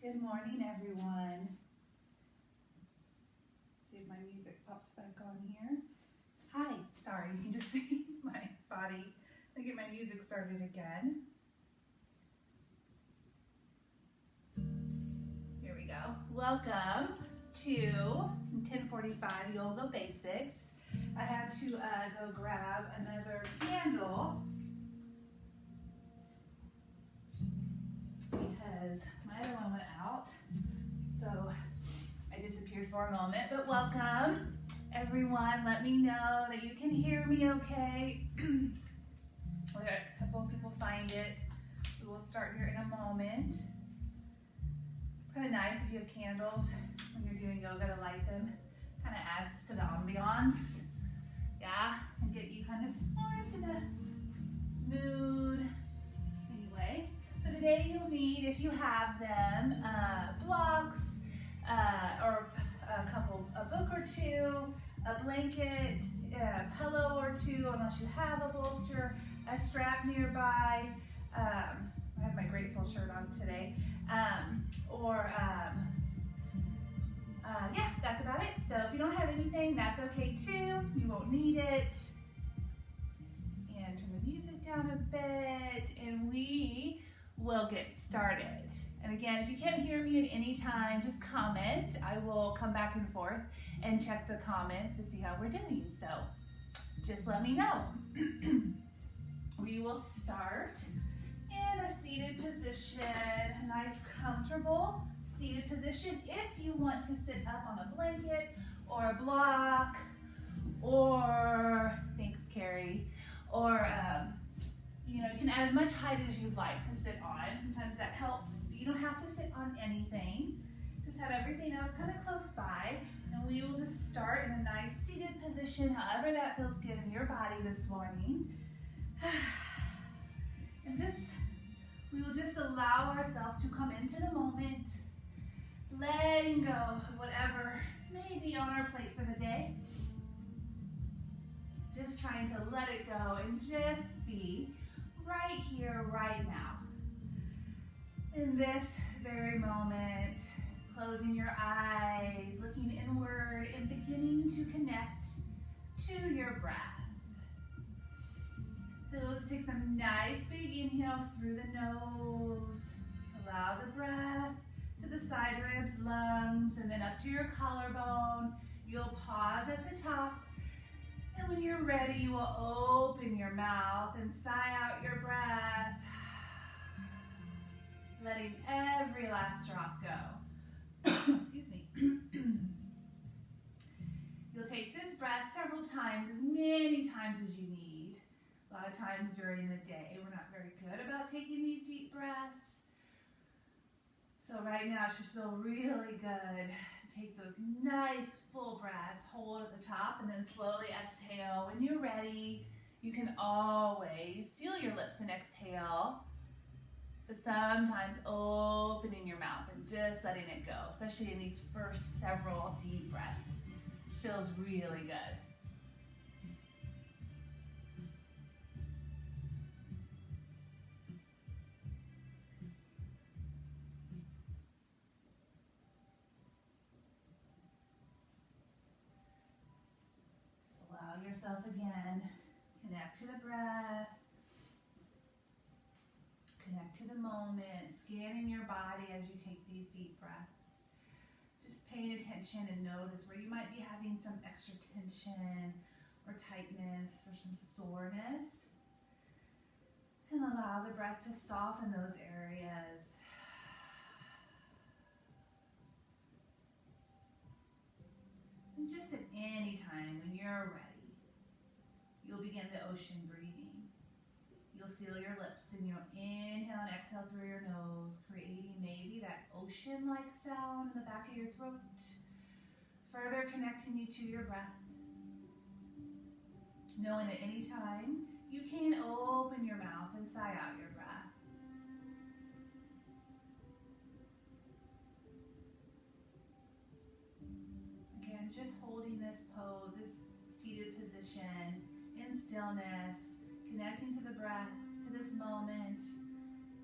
Good morning, everyone. See if my music pops back on here. Hi, sorry, you can just see my body. Let me get my music started again. Here we go. Welcome to 10:45 Yoga Basics. I had to go grab another candle because my other one went out, so I disappeared for a moment. But welcome, everyone. Let me know that you can hear me okay. Let a couple of people find it. We will start here in a moment. It's kind of nice if you have candles when you're doing yoga to light them. Kind of adds just to the ambiance. Yeah, and get you kind of more into the mood. Anyway, so today you'll need, if you have them, blocks or a book or two, a blanket, a pillow or two, unless you have a bolster, a strap nearby. I have my Grateful shirt on today. Yeah, that's about it. So if you don't have anything, that's okay too. You won't need it. And turn the music down a bit, and we will get started. And again, if you can't hear me at any time, just comment. I will come back and forth and check the comments to see how we're doing. So just let me know. We will start in a seated position, a nice, comfortable seated position. If you want to sit up on a blanket or a block, or, thanks Carrie, or you can add as much height as you'd like to sit on. Sometimes that helps. You don't have to sit on anything. Just have everything else kind of close by, and we will just start in a nice seated position, however that feels good in your body this morning. And we will just allow ourselves to come into the moment, letting go of whatever may be on our plate for the day. Just trying to let it go and just be right here, right now. In this very moment, closing your eyes, looking inward, and beginning to connect to your breath. So let's take some nice big inhales through the nose. Allow the breath to the side ribs, lungs, and then up to your collarbone. You'll pause at the top. And when you're ready, you will open your mouth and sigh out your breath, letting every last drop go. Excuse me. You'll take this breath several times, as many times as you need. A lot of times during the day, we're not very good about taking these deep breaths. So right now, it should feel really good. Take those nice full breaths, hold at the top, and then slowly exhale. When you're ready, you can always seal your lips and exhale, but sometimes opening your mouth and just letting it go, especially in these first several deep breaths. Feels really good. Allow yourself again, connect to the breath, connect to the moment, scanning your body as you take these deep breaths. Just paying attention and notice where you might be having some extra tension or tightness or some soreness. And allow the breath to soften those areas. And just at any time when you're ready, you'll begin the ocean breathing. You'll seal your lips and you'll inhale and exhale through your nose, creating maybe that ocean-like sound in the back of your throat, further connecting you to your breath. Knowing at any time you can open your mouth and sigh out your breath. Again, just holding this pose, this seated position in stillness, connecting to the breath, to this moment.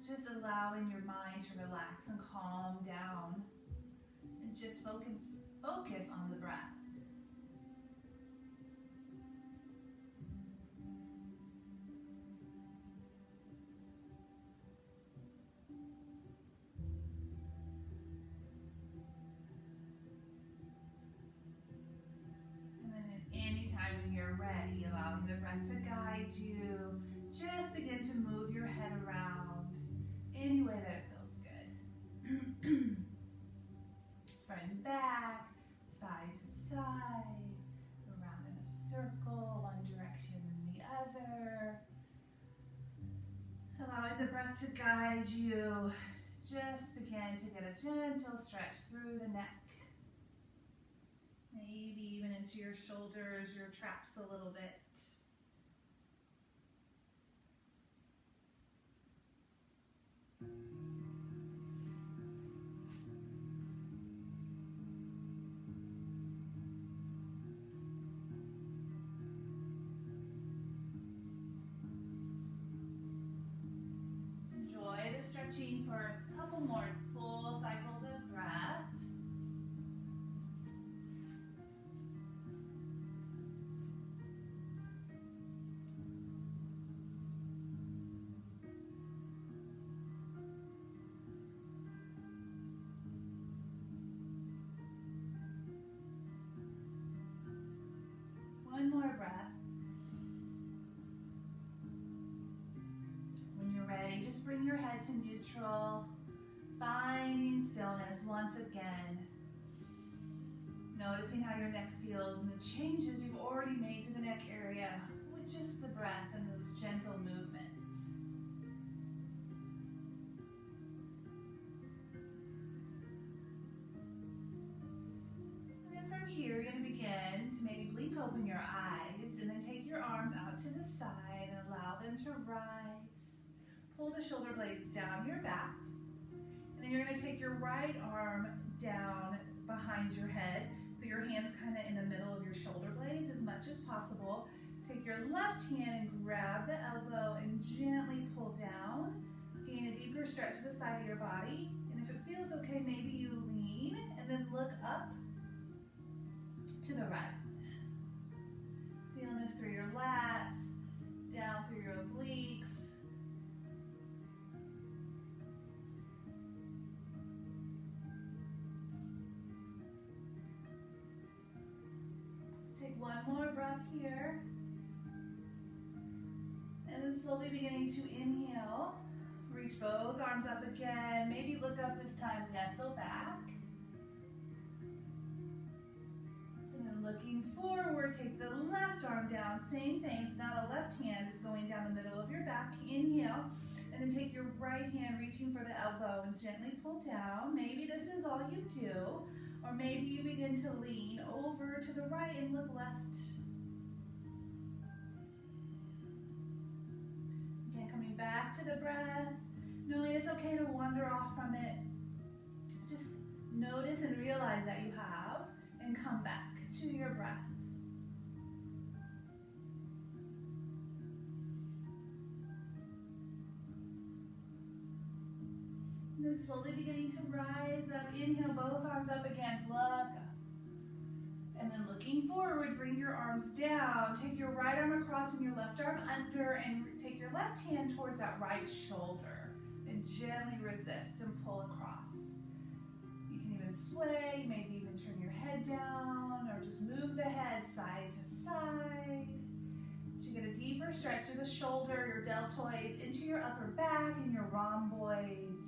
Just allow allowing your mind to relax and calm down and just focus on the breath. Anytime when you're ready, allowing the breath to guide you, just begin to move your head around any way that it feels good. Front and back, side to side, around in a circle, one direction and the other. Allowing the breath to guide you, just begin to get a gentle stretch through the neck. Maybe even into your shoulders, your traps a little bit. Just enjoy the stretching for a couple more full cycles of breath. One more breath. When you're ready, just bring your head to neutral, finding stillness once again. Noticing how your neck feels and the changes you've already made to the neck area with just the breath and those gentle movements. Here, you're going to begin to maybe blink open your eyes and then take your arms out to the side and allow them to rise. Pull the shoulder blades down your back. And then you're going to take your right arm down behind your head. So your hand's kind of in the middle of your shoulder blades as much as possible. Take your left hand and grab the elbow and gently pull down. Gain a deeper stretch to the side of your body. And if it feels okay, maybe you lean and then look up to the right. Feeling this through your lats, down through your obliques. Let's take one more breath here. And then slowly beginning to inhale. Reach both arms up again. Maybe look up this time, nestle back. Looking forward, take the left arm down, same thing. So now the left hand is going down the middle of your back. Inhale, and then take your right hand reaching for the elbow and gently pull down. Maybe this is all you do, or maybe you begin to lean over to the right and look left. Again, coming back to the breath, knowing it's okay to wander off from it. Just notice and realize that you have, and come back to your breath. And then slowly beginning to rise up. Inhale, both arms up again. Look up. And then looking forward, bring your arms down. Take your right arm across and your left arm under, and take your left hand towards that right shoulder. And gently resist and pull across. You can even sway, maybe even turn your head down, or just move the head side to side. So you get a deeper stretch through the shoulder, your deltoids, into your upper back and your rhomboids.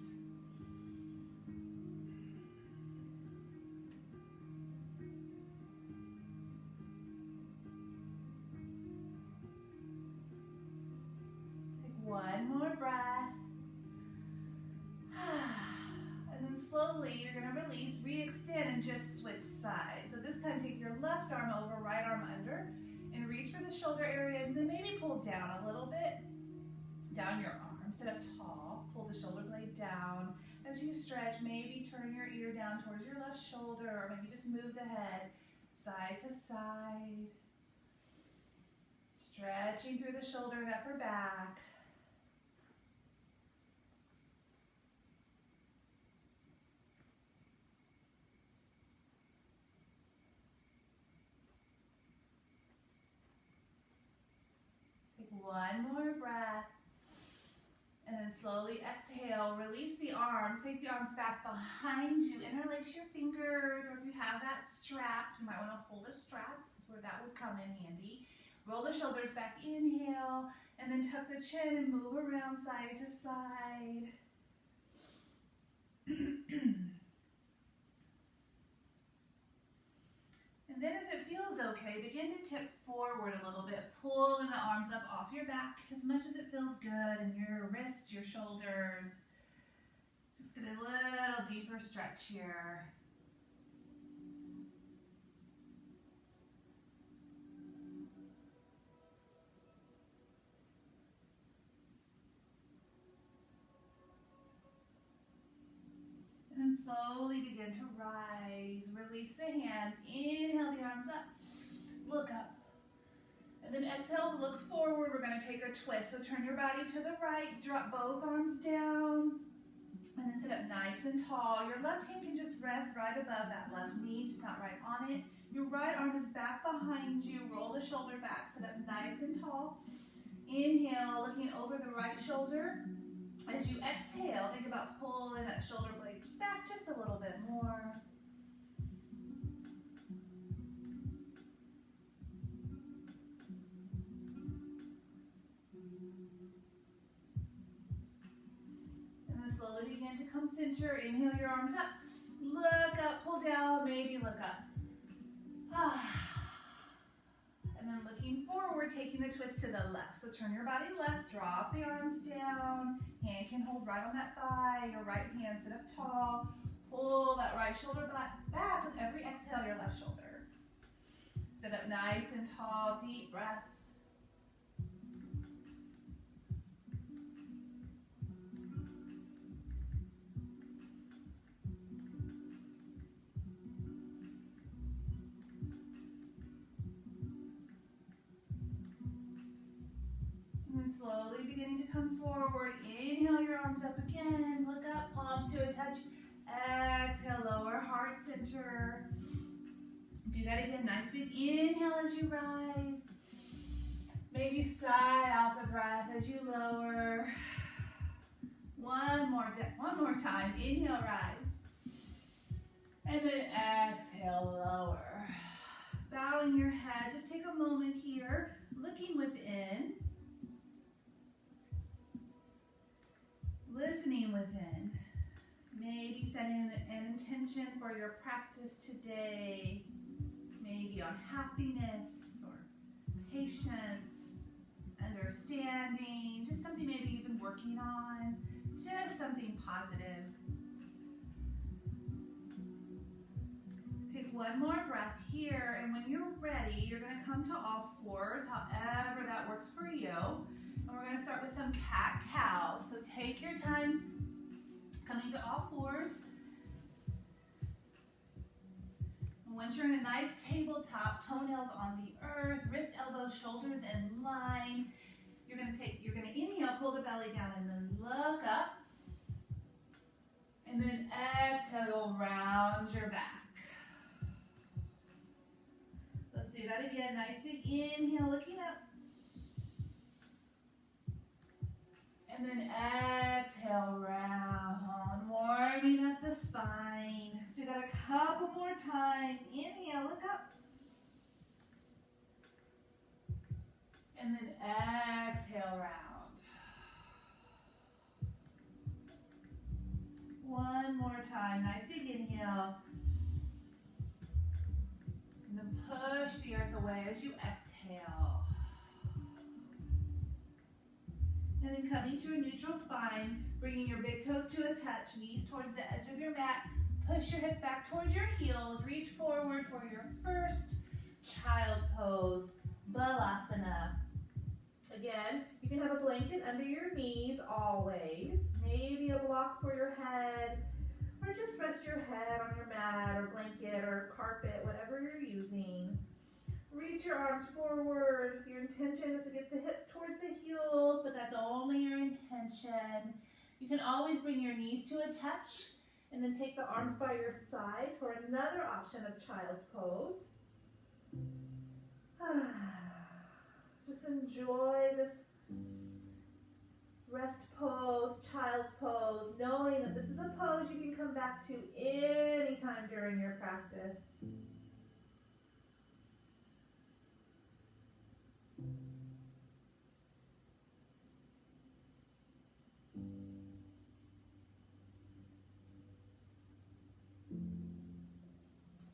Take one more breath. And then slowly you're going to release, re-extend, and just switch sides. So this time take your left arm over, right arm under, and reach for the shoulder area, and then maybe pull down a little bit, down your arm. Sit up tall, pull the shoulder blade down. As you stretch, maybe turn your ear down towards your left shoulder, or maybe just move the head side to side. Stretching through the shoulder and upper back. one more breath. And then slowly exhale, release the arms, take the arms back behind you, interlace your fingers, or if you have that strap, you might want to hold a strap. This is where that would come in handy. Roll the shoulders back, inhale, and then tuck the chin and move around side to side. And then if it feels okay, begin to tip forward a little bit, pulling the arms up off your back as much as it feels good, and your wrists, your shoulders. Just get a little deeper stretch here. And slowly begin to rise. Release the hands. Inhale the arms up. Look up. And then exhale, look forward. We're going to take a twist. So turn your body to the right. Drop both arms down. And then sit up nice and tall. Your left hand can just rest right above that left knee, just not right on it. Your right arm is back behind you. Roll the shoulder back. Sit up nice and tall. Inhale, looking over the right shoulder. As you exhale, think about pulling that shoulder blade back just a little bit more. And then slowly begin to come center. Inhale your arms up. Look up, pull down, maybe look up. And then looking forward, taking the twist to the left. So turn your body left, drop the arms down. Hand can hold right on that thigh. Your right hand sit up tall. Pull that right shoulder back with every exhale, your left shoulder. Sit up nice and tall, deep breaths. Slowly beginning to come forward. Inhale your arms up again. Look up, palms to a touch. Exhale, lower heart center. Do that again. Nice big inhale as you rise. Maybe sigh out the breath as you lower. One more time. Inhale, rise. And then exhale, lower. Bowing your head. Just take a moment here, looking within. Listening within, maybe setting an intention for your practice today, maybe on happiness or patience, understanding, just something maybe you've been working on, just something positive. Take one more breath here, and when you're ready, you're going to come to all fours, however that works for you. And we're going to start with some cat-cow. So take your time coming to all fours. And once you're in a nice tabletop, toenails on the earth, wrist, elbows, shoulders in line, you're going to inhale, pull the belly down, and then look up. And then exhale, round your back. Let's do that again. Nice big inhale, looking up. And then exhale, round, warming up the spine. Let's do that a couple more times. Inhale, look up. And then exhale, round. One more time. Nice big inhale. And then push the earth away as you exhale. And then coming to a neutral spine, bringing your big toes to a touch, knees towards the edge of your mat. Push your hips back towards your heels. Reach forward for your first child's pose, Balasana. Again, you can have a blanket under your knees always. Maybe a block for your head, or just rest your head on your mat or blanket or carpet, whatever you're using. Reach your arms forward. Your intention is to get the hips towards the heels, but that's only your intention. You can always bring your knees to a touch and then take the arms by your side for another option of child's pose. Just enjoy this rest pose, child's pose, knowing that this is a pose you can come back to anytime during your practice.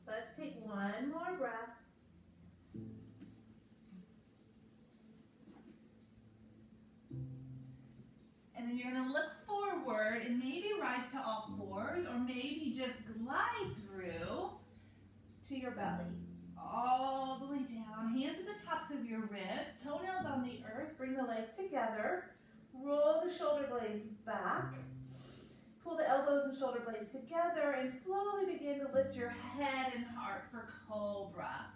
Let's take one more breath. And then you're going to look forward and maybe rise to all fours, or maybe just glide through to your belly. All the way down. Hands at the tops of your ribs, toenails on the earth. Bring the legs together. Roll the shoulder blades back. Pull the elbows and shoulder blades together and slowly begin to lift your head and heart for Cobra.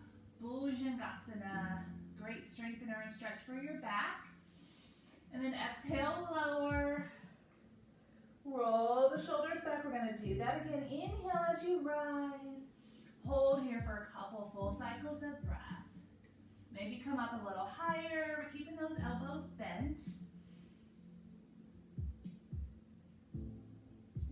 Bhujangasana. Great strengthener and stretch for your back. And then exhale, lower. Roll the shoulders back. We're going to do that again. Inhale as you rise. Hold here for a couple full cycles of breath. Maybe come up a little higher, but keeping those elbows bent.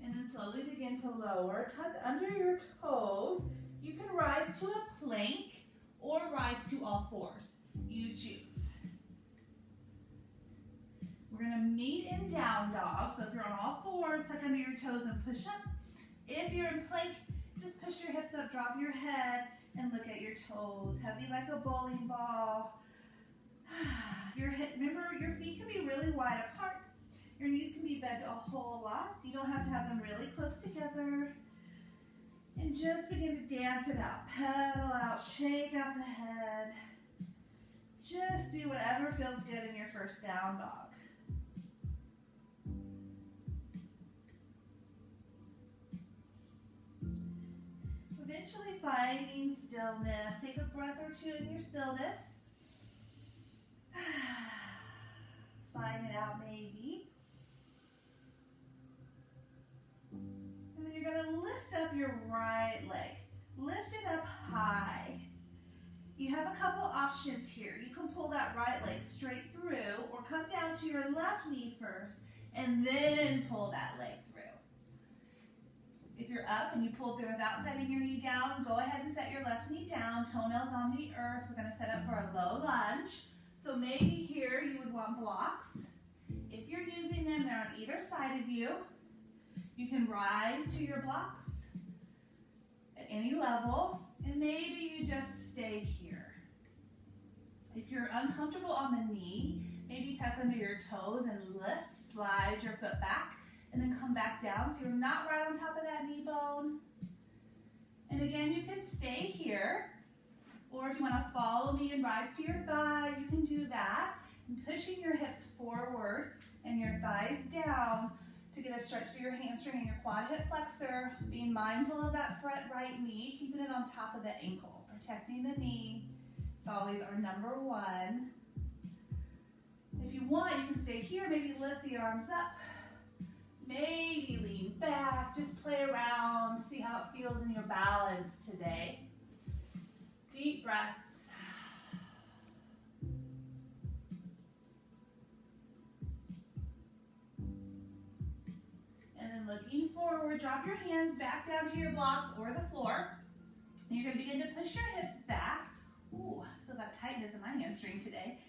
And then slowly begin to lower. Tuck under your toes. You can rise to a plank or rise to all fours. You choose. We're going to meet in down dog. So if you're on all fours, tuck under your toes and push up. If you're in plank, just push your hips up, drop your head, and look at your toes. Heavy like a bowling ball. Remember, your feet can be really wide apart. Your knees can be bent a whole lot. You don't have to have them really close together. And just begin to dance it out. Pedal out, shake out the head. Just do whatever feels good in your first down dog. Eventually finding stillness. Take a breath or two in your stillness. Sign it out maybe. And then you're going to lift up your right leg. Lift it up high. You have a couple options here. You can pull that right leg straight through or come down to your left knee first and then pull that leg through. If you're up and you pull through without setting your knee down, go ahead and set your left knee down, toenails on the earth. We're going to set up for a low lunge. So maybe here you would want blocks. If you're using them, they're on either side of you. You can rise to your blocks at any level, and maybe you just stay here. If you're uncomfortable on the knee, maybe tuck under your toes and lift, slide your foot back, and then come back down so you're not right on top of that knee bone. And again, you can stay here, or if you want to follow me and rise to your thigh, you can do that. And pushing your hips forward and your thighs down to get a stretch to your hamstring and your quad hip flexor. Being mindful of that front right knee, keeping it on top of the ankle. Protecting the knee. It's always our number one. If you want, you can stay here, maybe lift the arms up. Maybe lean back, just play around, see how it feels in your balance today. Deep breaths. And then looking forward, drop your hands back down to your blocks or the floor. And you're going to begin to push your hips back. Ooh, I feel that tightness in my hamstring today.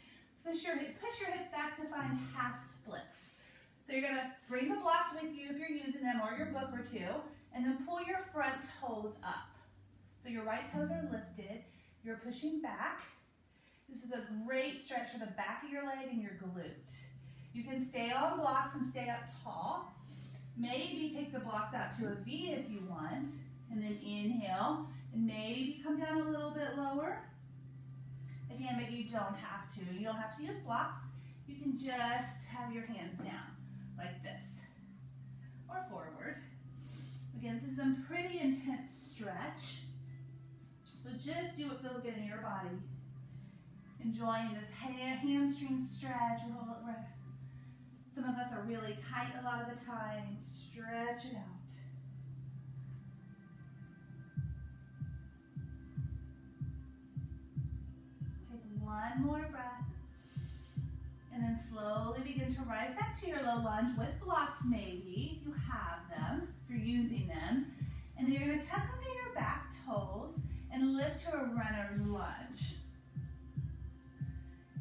Push your hips back to find half splits. So you're going to bring the blocks with you if you're using them, or your book or two, and then pull your front toes up. So your right toes are lifted. You're pushing back. This is a great stretch for the back of your leg and your glute. You can stay on blocks and stay up tall. Maybe take the blocks out to a V if you want, and then inhale, and maybe come down a little bit lower. Again, maybe you don't have to. You don't have to use blocks. You can just have your hands down like this, or forward. Again, this is a pretty intense stretch. So just do what feels good in your body. Enjoying this hamstring stretch. Some of us are really tight a lot of the time. Stretch it out. Take one more breath. then slowly begin to rise back to your low lunge with blocks maybe, if you have them, if you're using them. And then you're going to tuck under your back toes and lift to a runner's lunge.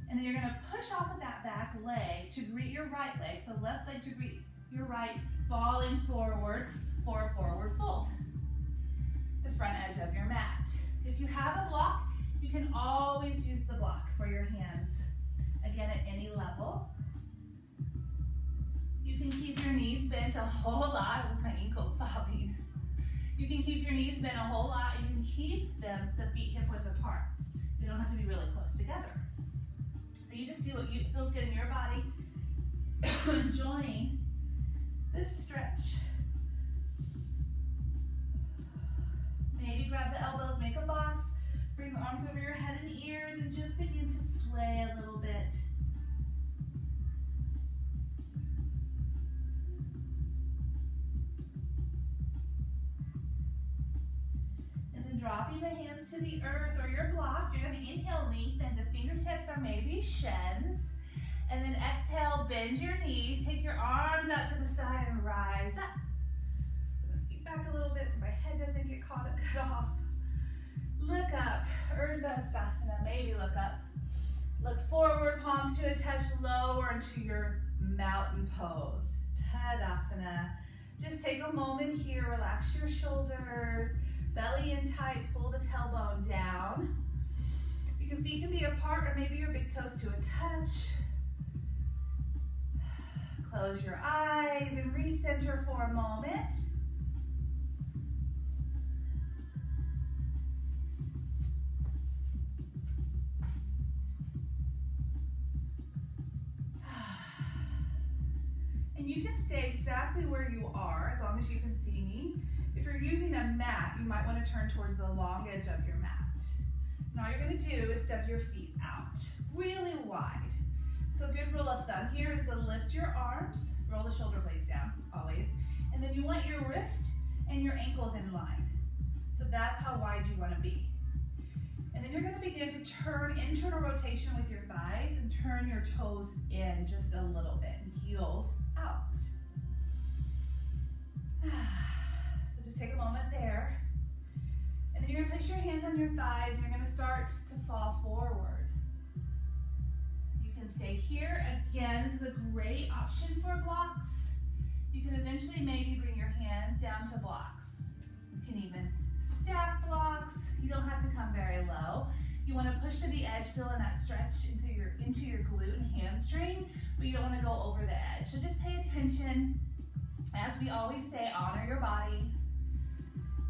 And then you're going to push off of that back leg to greet your right leg. So left leg to greet your right, falling forward for a forward fold. The front edge of your mat. If you have a block, you can always use the block for your hands. Again, at any level. You can keep your knees bent a whole lot. It was my ankles bobbing. You can keep your knees bent a whole lot. You can keep them the feet hip width apart. They don't have to be really close together. So you just do what feels good in your body. Enjoying this stretch. Maybe grab the elbows, make a box. Bring the arms over your head and ears and just begin to sway a little bit. And then dropping the hands to the earth or your block, you're going to inhale, lengthen the fingertips or maybe shins. And then exhale, bend your knees, take your arms out to the side and rise up. So I'm going to scoot back a little bit so my head doesn't get caught up, cut off. Look up, Urdhva Hastasana, maybe look up. Look forward, palms to a touch, lower into your mountain pose. Tadasana. Just take a moment here, relax your shoulders, belly in tight, pull the tailbone down. Your feet can be apart or maybe your big toes to a touch. Close your eyes and recenter for a moment. And you can stay exactly where you are as long as you can see me. If you're using a mat, you might want to turn towards the long edge of your mat. And all you're going to do is step your feet out really wide. So a good rule of thumb here is to lift your arms, roll the shoulder blades down, always. And then you want your wrist and your ankles in line. So that's how wide you want to be. And then you're going to begin to turn internal rotation with your thighs and turn your toes in just a little bit and heels out. So just take a moment there. And then you're going to place your hands on your thighs and you're going to start to fall forward. You can stay here. Again, this is a great option for blocks. You can eventually maybe bring your hands down to blocks. You can even stack blocks. You don't have to come very low. You want to push to the edge, feeling that stretch into your glute and hamstring, but you don't want to go over the edge. So just pay attention. As we always say, honor your body.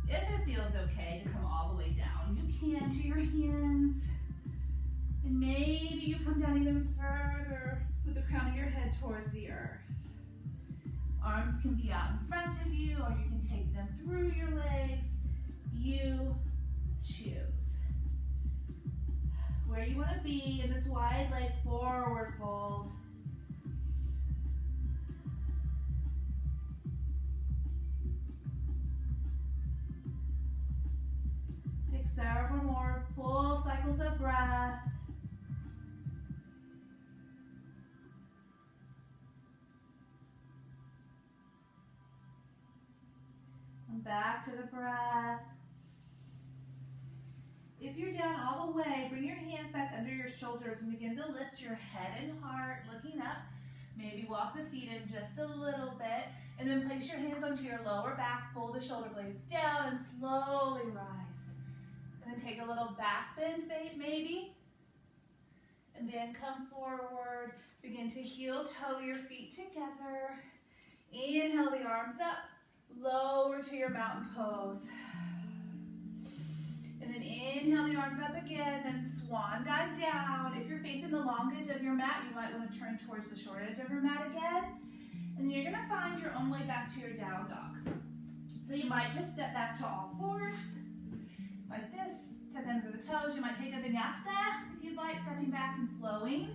If it feels okay to come all the way down, you can to your hands. And maybe you come down even further with the crown of your head towards the earth. Arms can be out in front of you, or you can take them through your legs. You choose. Where you want to be in this wide leg forward fold. Take several more full cycles of breath. And back to the breath. If you're down all the way, bring your hands back under your shoulders and begin to lift your head and heart, looking up. Maybe walk the feet in just a little bit, and then place your hands onto your lower back, pull the shoulder blades down, and slowly rise. And then take a little back bend, maybe. And then come forward, begin to heel toe your feet together. Inhale the arms up, lower to your mountain pose. And then inhale the arms up again, then swan dive down. If you're facing the long edge of your mat, you might want to turn towards the short edge of your mat again. And then you're going to find your own way back to your down dog. So you might just step back to all fours, like this, tuck under the toes. You might take a vinyasa if you'd like, stepping back and flowing.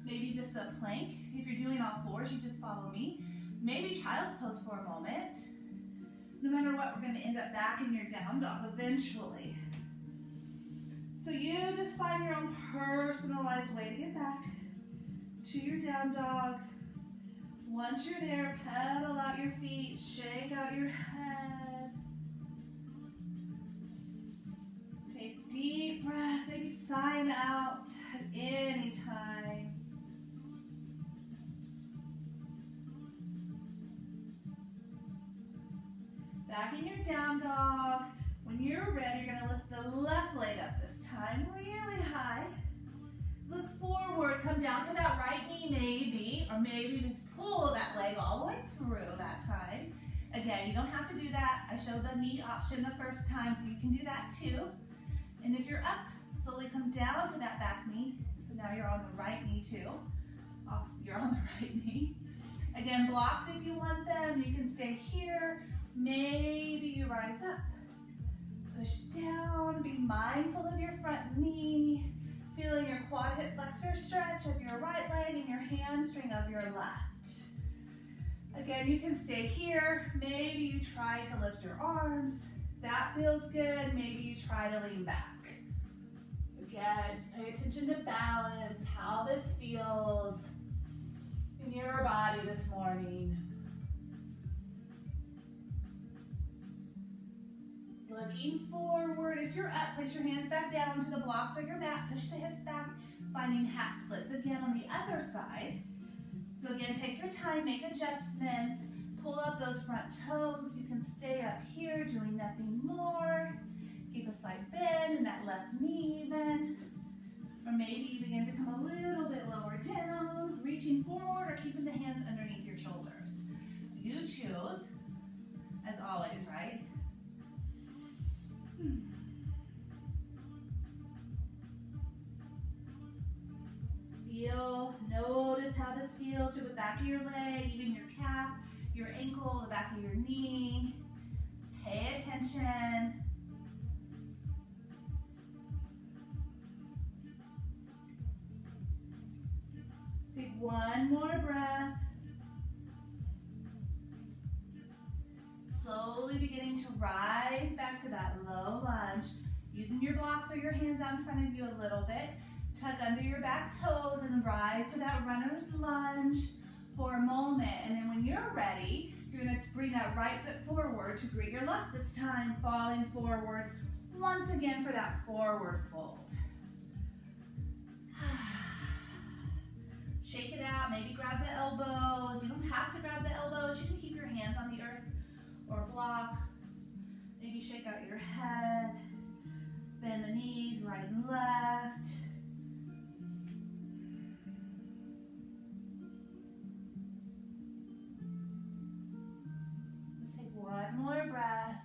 Maybe just a plank. If you're doing all fours, you just follow me. Maybe child's pose for a moment. No matter what, we're going to end up back in your down dog eventually. So you just find your own personalized way to get back to your down dog. Once you're there, pedal out your feet, shake out your head. Take deep breaths, maybe sigh them out at any time. Back in your down dog. When you're ready, you're gonna lift the left leg up this time, really high. Look forward, come down to that right knee maybe, or maybe just pull that leg all the way through that time. Again, you don't have to do that. I showed the knee option the first time, so you can do that too. And if you're up, slowly come down to that back knee. So now you're on the right knee too. You're on the right knee. Again, blocks if you want them. You can stay here. Maybe you rise up. Push down. Be mindful of your front knee. Feeling your quad hip flexor stretch of your right leg and your hamstring of your left. Again, you can stay here. Maybe you try to lift your arms. That feels good. Maybe you try to lean back. Again, just pay attention to balance, how this feels in your body this morning. Looking forward. If you're up, place your hands back down to the blocks or your mat. Push the hips back, finding half splits. Again, on the other side. So again, take your time, make adjustments. Pull up those front toes. You can stay up here doing nothing more. Keep a slight bend in that left knee even. Or maybe you begin to come a little bit lower down, reaching forward or keeping the hands underneath your shoulders. You choose, as always, right? Notice how this feels through the back of your leg, even your calf, your ankle, the back of your knee. Just pay attention. Take one more breath. Slowly beginning to rise back to that low lunge. Using your blocks or your hands out in front of you a little bit. Tuck under your back toes and rise to that runner's lunge for a moment. And then when you're ready, you're going to bring that right foot forward to greet your left this time, falling forward once again for that forward fold. Shake it out, maybe grab the elbows. You don't have to grab the elbows. You can keep your hands on the earth or block. Maybe shake out your head. Bend the knees right and left. Let's take one more breath.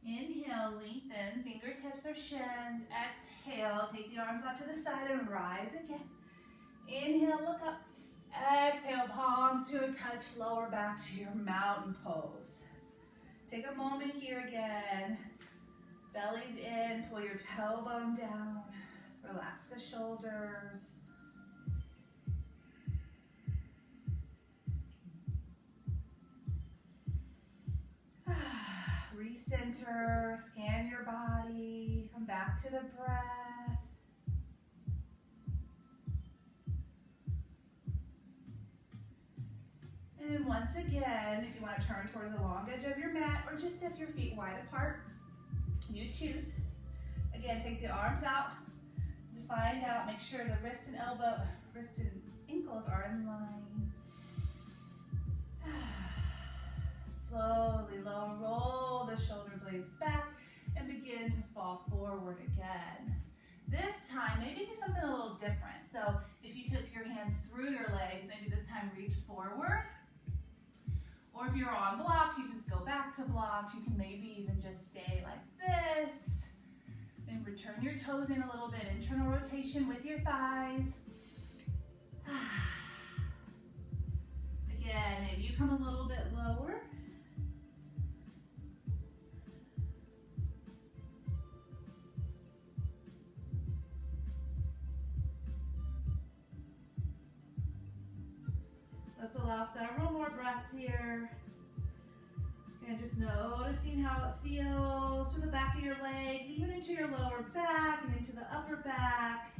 Inhale, lengthen, fingertips or shins. Exhale, take the arms out to the side and rise again. Inhale, look up. Exhale, palms to a touch, lower back to your mountain pose. Take a moment here again. Belly's in, pull your tailbone down. Relax the shoulders. Recenter, scan your body, come back to the breath. And once again, if you want to turn towards the long edge of your mat or just step your feet wide apart, you choose. Again, take the arms out to find out, make sure the wrist and ankles are in line. Slowly lower, roll the shoulder blades back and begin to fall forward again. This time, maybe do something a little different. So if you took your hands through your legs, maybe this time reach forward. Or if you're on blocks, you just go back to blocks. You can maybe even just stay like this. Then return your toes in a little bit, internal rotation with your thighs. Again, maybe you come a little bit lower. Let's allow several more breaths here. And just noticing how it feels through the back of your legs, even into your lower back and into the upper back.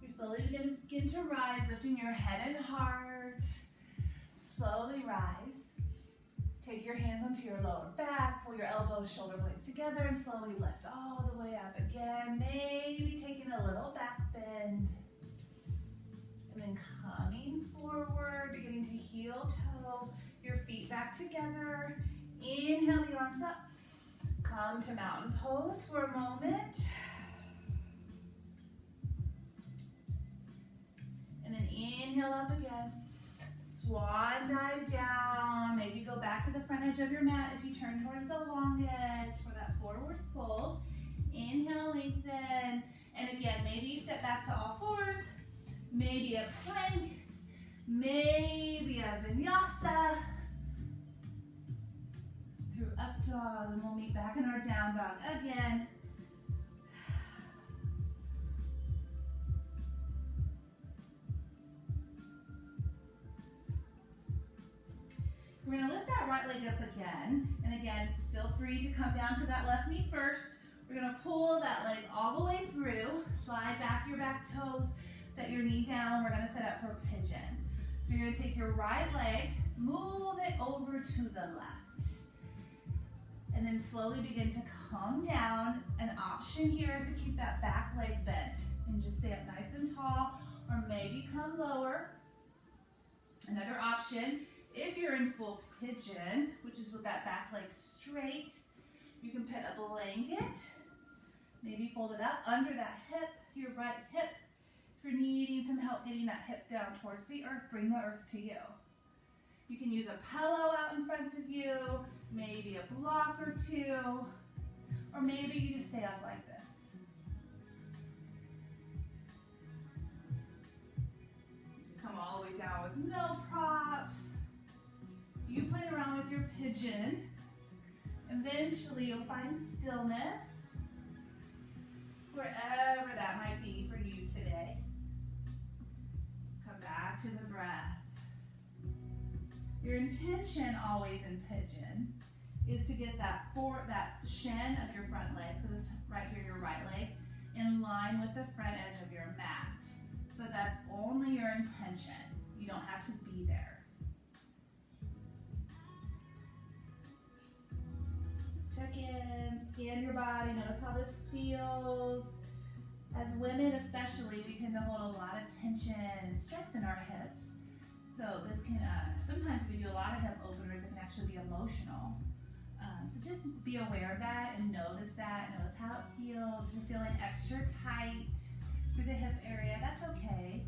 You're slowly begin to rise, lifting your head and heart. Slowly rise. Take your hands onto your lower back, pull your elbows, shoulder blades together, and slowly lift all the way up again. Maybe taking a little back bend. And then coming forward, beginning to heel toe, your feet back together. Inhale the arms up. Come to mountain pose for a moment. And then inhale up again. Swan dive down. Maybe go back to the front edge of your mat if you turn towards the long edge for that forward fold. Inhale, lengthen. And again, maybe you step back to all fours. Maybe a plank. Maybe a vinyasa. Through up dog, and we'll meet back in our down dog again. We're gonna lift that right leg up again. And again, feel free to come down to that left knee first. We're gonna pull that leg all the way through. Slide back your back toes. Set your knee down. We're gonna set up for pigeon. So you're gonna take your right leg, move it over to the left. And then slowly begin to come down. An option here is to keep that back leg bent and just stay up nice and tall, or maybe come lower. Another option, if you're in full pigeon, which is with that back leg straight, you can put a blanket, maybe fold it up under that hip, your right hip. If you're needing some help getting that hip down towards the earth, bring the earth to you. You can use a pillow out in front of you, maybe a block or two, or maybe you just stay up like this. Come all the way down with no props. You play around with your pigeon. Eventually you'll find stillness, wherever that might be for you today. Come back to the breath. Your intention always in pigeon is to get that shin of your front leg, so this right here, your right leg, in line with the front edge of your mat. But that's only your intention. You don't have to be there. Check in, scan your body, notice how this feels. As women especially, we tend to hold a lot of tension and stress in our hips. So this can, sometimes if we do a lot of hip openers, it can actually be emotional. So just be aware of that and notice that. Notice how it feels. If you're feeling extra tight through the hip area, that's okay.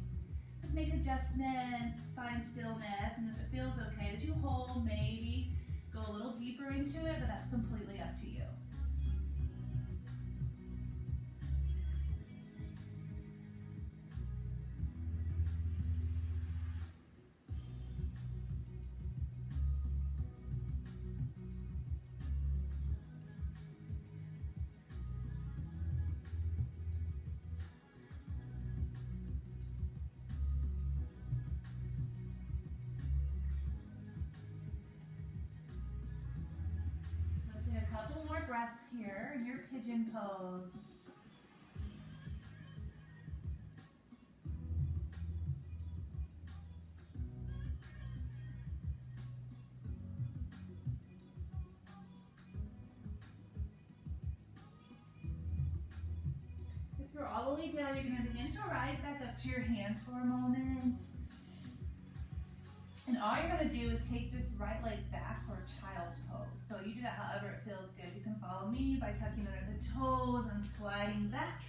Just make adjustments, find stillness, and if it feels okay that you hold, maybe go a little deeper into it, but that's completely up to you. Breaths here in your pigeon pose. If you're all the way down, you're going to begin to rise back up to your hands for a moment. And all you're going to do is take this right leg back for a child's pose. So you do that however it feels good. You can follow me by tucking under the toes and sliding back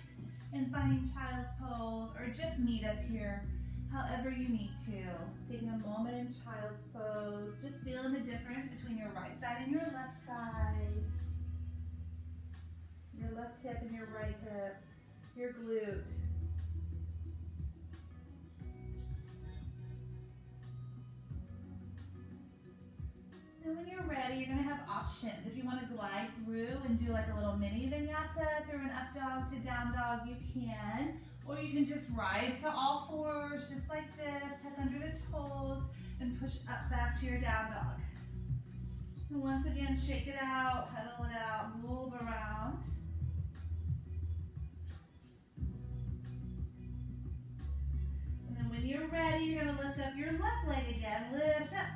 and finding child's pose, or just meet us here however you need to. Taking a moment in child's pose, just feeling the difference between your right side and your left side. Your left hip and your right hip, your glute. And when you're ready, ready, you're gonna have options. If you wanna glide through and do like a little mini vinyasa through an up dog to down dog, you can. Or you can just rise to all fours, just like this, tuck under the toes, and push up back to your down dog. And once again, shake it out, pedal it out, move around. And then when you're ready, you're gonna lift up your left leg again. Lift up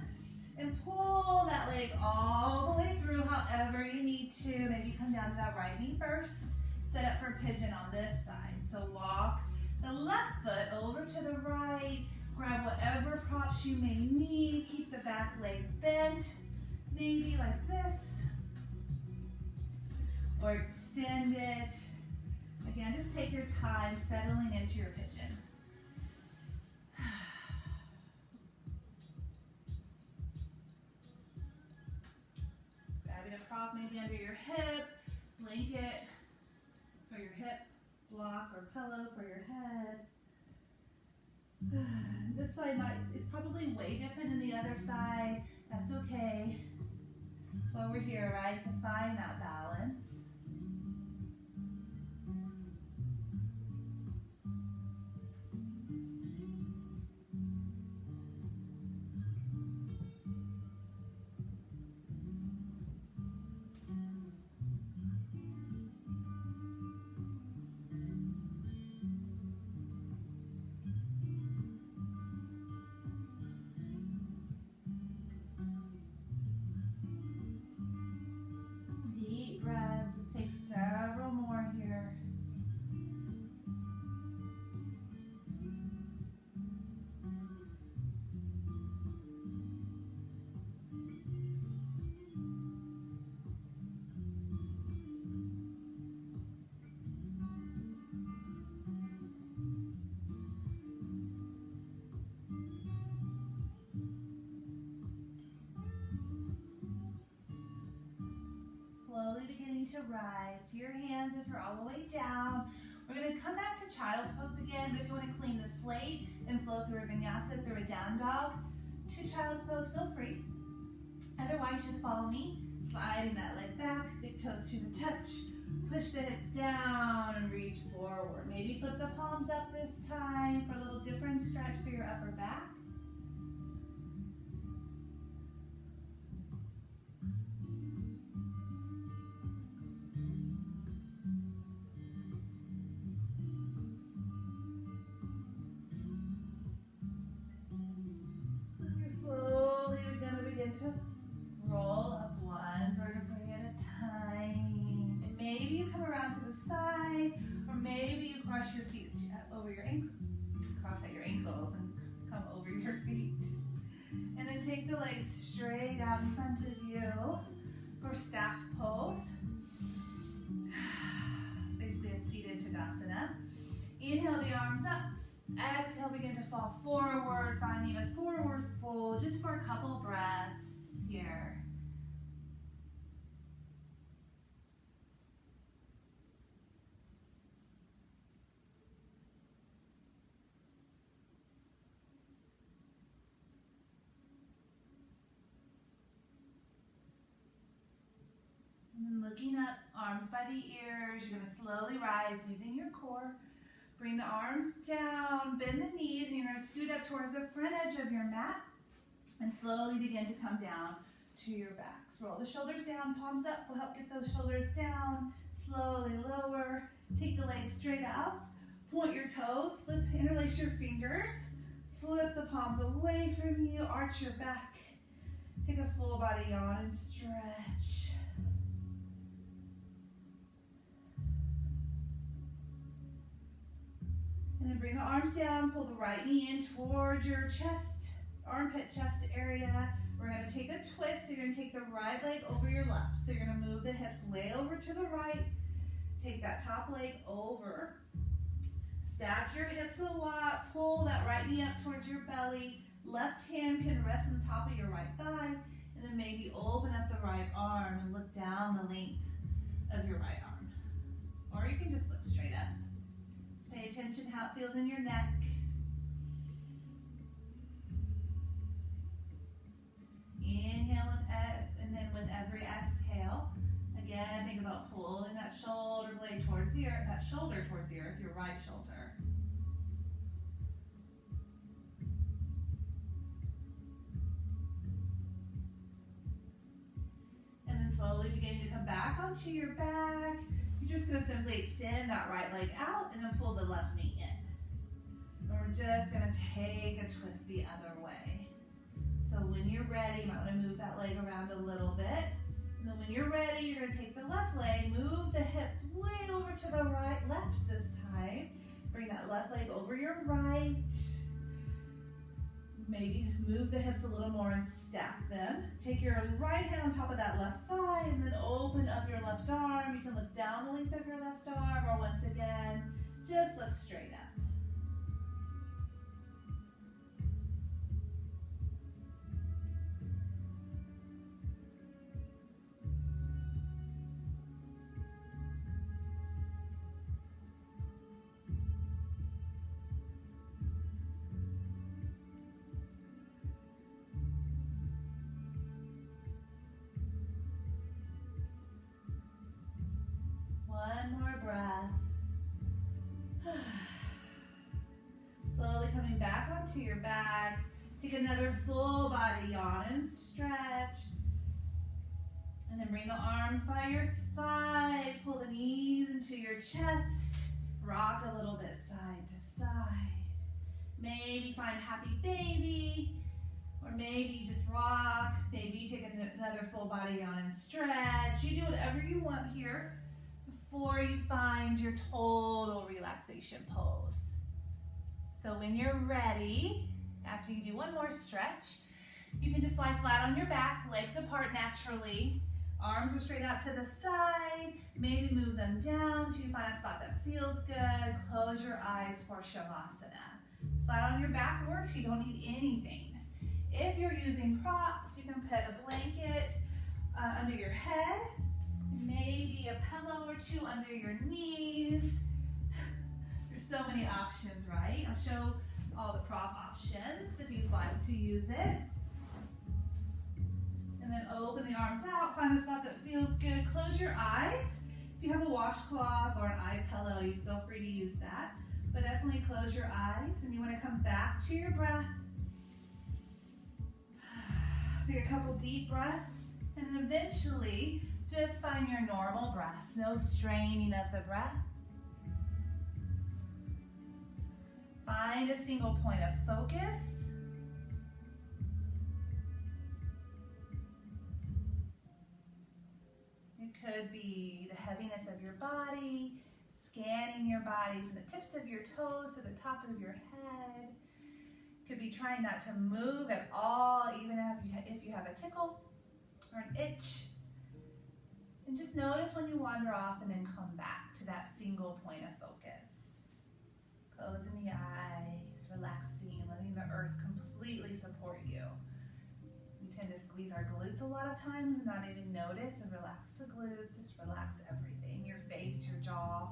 and pull that leg all the way through however you need to. Maybe come down to that right knee first. Set up for pigeon on this side. So walk the left foot over to the right. Grab whatever props you may need. Keep the back leg bent. Maybe like this. Or extend it. Again, just take your time settling into your pigeon. Grabbing a prop maybe under your hip, blanket for your hip, block or pillow for your head. This side is probably way different than the other side. That's okay. That's why we're here, right? To find that balance. Several more here. Slowly beginning to rise to your hands if you're all the way down. We're going to come back to child's pose again, but if you want to clean the slate and flow through a vinyasa, through a down dog to child's pose, feel free. Otherwise, just follow me, sliding that leg back, big toes to the touch. Push the hips down and reach forward. Maybe flip the palms up this time for a little different stretch through your upper back. To roll up one vertebrae at a time. And maybe you come around to the side, or maybe you cross your feet over your cross at your ankles and come over your feet. And then take the legs straight out in front of you for staff pose. It's basically a seated Tadasana. Inhale the arms up. Exhale, begin to fall forward, finding a forward fold just for a couple breaths here. And then looking up, arms by the ears, you're going to slowly rise using your core. Bring the arms down, bend the knees, and you're going to scoot up towards the front edge of your mat and slowly begin to come down to your backs. Roll the shoulders down, palms up will help get those shoulders down. Slowly lower, take the legs straight out, point your toes, flip, interlace your fingers, flip the palms away from you, arch your back, take a full body yawn and stretch. And then bring the arms down, pull the right knee in towards your chest, armpit chest area. We're going to take a twist. So you're going to take the right leg over your left. So you're going to move the hips way over to the right. Take that top leg over. Stack your hips a lot. Pull that right knee up towards your belly. Left hand can rest on top of your right thigh. And then maybe open up the right arm and look down the length of your right arm. Or you can just look straight up. Pay attention how it feels in your neck. Inhale and then with leg towards the earth, that shoulder towards the earth, your right shoulder. And then slowly beginning to come back onto your back. You're just gonna simply extend that right leg out and then pull the left knee in. And we're just gonna take a twist the other way. So when you're ready, you might wanna move that leg around a little bit. And then when you're ready, you're gonna take the left leg, move the hips way over to the left this time. Bring that left leg over your right. Maybe move the hips a little more and stack them. Take your right hand on top of that left thigh and then open up your left arm. You can look down the length of your left arm, or once again, just look straight up. One more breath. Slowly coming back onto your backs. Take another full body yawn and stretch. And then bring the arms by your side. Pull the knees into your chest. Rock a little bit side to side. Maybe find happy baby. Or maybe you just rock. Maybe you take another full body yawn and stretch. You do whatever you want here before you find your total relaxation pose. So when you're ready, after you do one more stretch, you can just lie flat on your back, legs apart naturally. Arms are straight out to the side. Maybe move them down till you find a spot that feels good. Close your eyes for Shavasana. Flat on your back works, you don't need anything. If you're using props, you can put a blanket under your head, maybe a pillow or two under your knees. There's so many options, right? I'll show all the prop options if you'd like to use it. And then open the arms out, find a spot that feels good. Close your eyes. If you have a washcloth or an eye pillow, you feel free to use that. But definitely close your eyes, and you want to come back to your breath. Take a couple deep breaths, and then eventually just find your normal breath. No straining of the breath. Find a single point of focus. It could be the heaviness of your body, scanning your body from the tips of your toes to the top of your head. Could be trying not to move at all, even if you have a tickle or an itch. And just notice when you wander off and then come back to that single point of focus. Closing the eyes, relaxing, letting the earth completely support you. We tend to squeeze our glutes a lot of times and not even notice. And relax the glutes, just relax everything, your face, your jaw.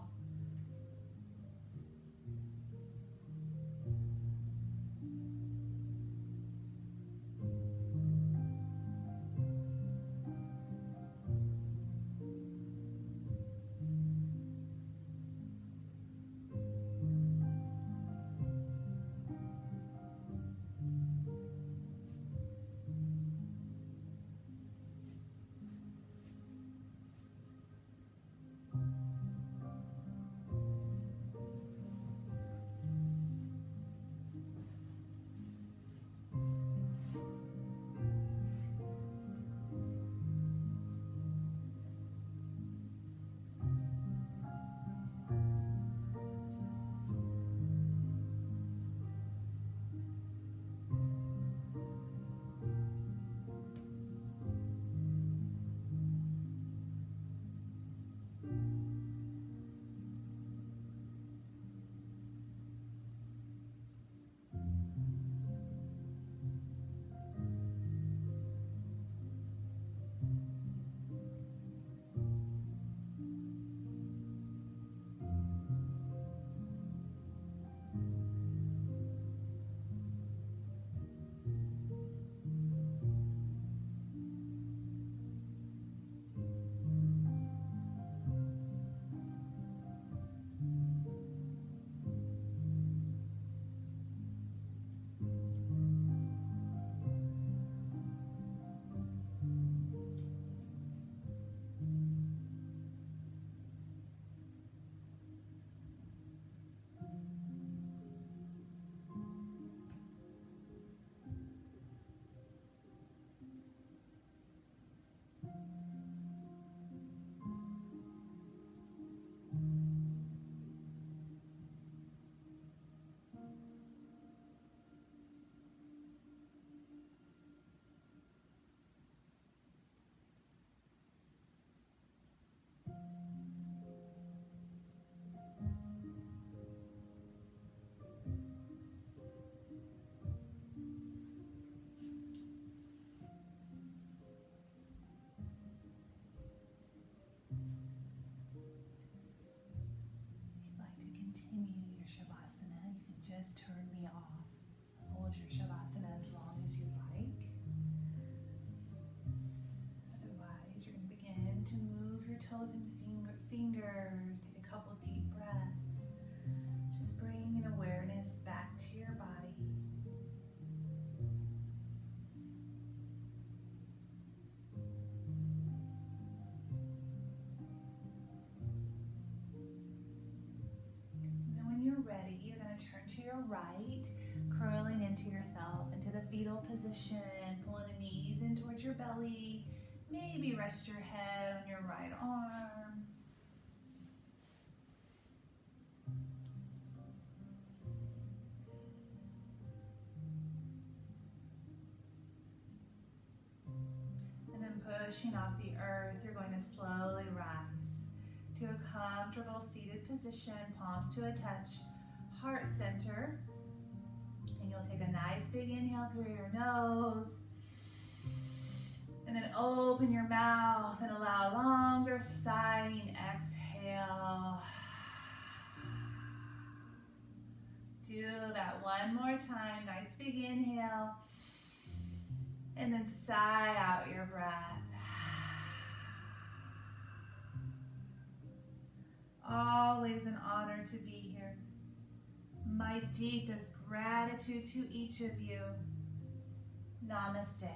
continue your Shavasana. You can just turn me off. Hold your Shavasana as long as you like. Otherwise, you're going to begin to move your toes and fingers. Take a couple deep breaths. Just bring an awareness back to your body. And then when you're ready, you're going to turn to your right, curling into yourself, into the fetal position, pulling the knees in towards your belly. Maybe rest your head on your right arm. And then pushing off the earth, you're going to slowly rise to a comfortable seated position, palms to a touch, heart center. And you'll take a nice big inhale through your nose. And then open your mouth and allow a longer sighing exhale. Do that one more time. Nice big inhale. And then sigh out your breath. Always an honor to be here. My deepest gratitude to each of you. Namaste.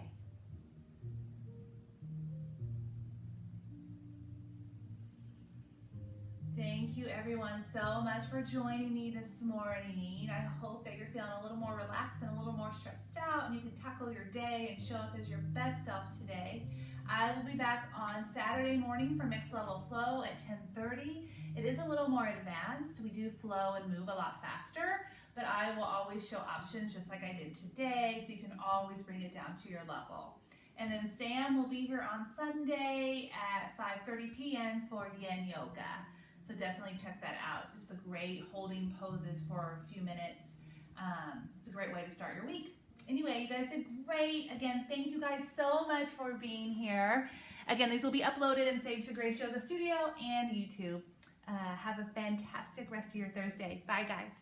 Thank you everyone so much for joining me this morning. I hope that you're feeling a little more relaxed and a little more stressed out and you can tackle your day and show up as your best self today. I will be back on Saturday morning for Mixed Level Flow at 10:30. It is a little more advanced. We do flow and move a lot faster, but I will always show options just like I did today, so you can always bring it down to your level. And then Sam will be here on Sunday at 5:30 p.m. for Yin Yoga. So definitely check that out. It's just a great holding poses for a few minutes. It's a great way to start your week. Anyway, you guys did great. Again, thank you guys so much for being here. Again, these will be uploaded and saved to Grace Yoga Studio and YouTube. Have a fantastic rest of your Thursday. Bye, guys.